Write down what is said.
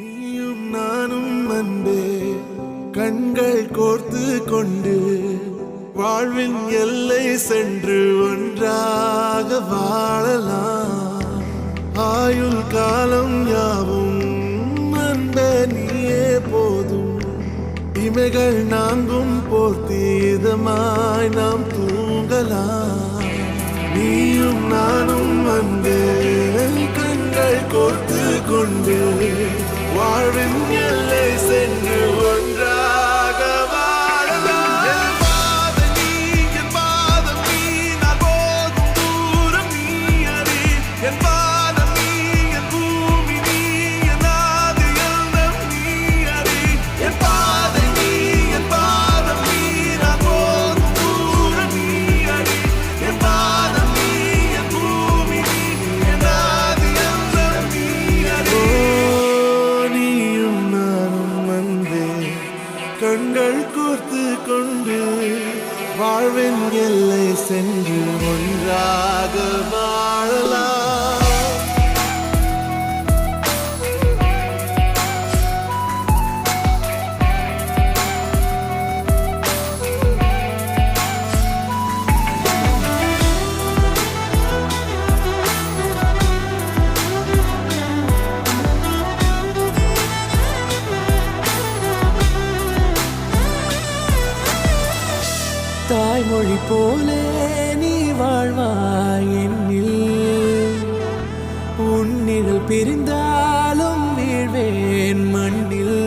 நீயும் நானும் அன்பே கண்கள் கோர்த்து கொண்டு வாழ்வின் எல்லை சென்று ஒன்றாக வாழலாம். ஆயுள் காலம் யாவும் அன்பே நீயே போதும். இமைகள் நான்கும் போர்த்தி இதமாய் நாம் தூங்கலாம். நீயும் நானும் அன்பே கண்கள் கோர்த்து கொண்டு வாழ்வின் எல்லை சென்று ஒன்றாக வாழலாம். என் பாதம் நீ, என் பாதம் நீ, நான் போகும் தூரம் நீ அறி. என் பாதம் நீ, என் பூமி நீ, என் ஆதி எல்லாம் நீ அறி. என் பாதம் நீ, என் பாதம் நீ, நான் போகும் தூரம் நீ அறி. என் பாதம் நீ, என் பூமி நீ, என் ஆதி எல்லாம் நீ அறி. நீயும் நானும் அன்பே கண்கள் கோர்த்து கொண்டு வாழ்வின் எல்லை சென்று ஒன்றாக வாழலாம். தாய்மொழி போலே நீ வாழ்வாய் என்னில். உன்னில் பிரிந்தாலும் வீழ்வேன் மண்ணில்.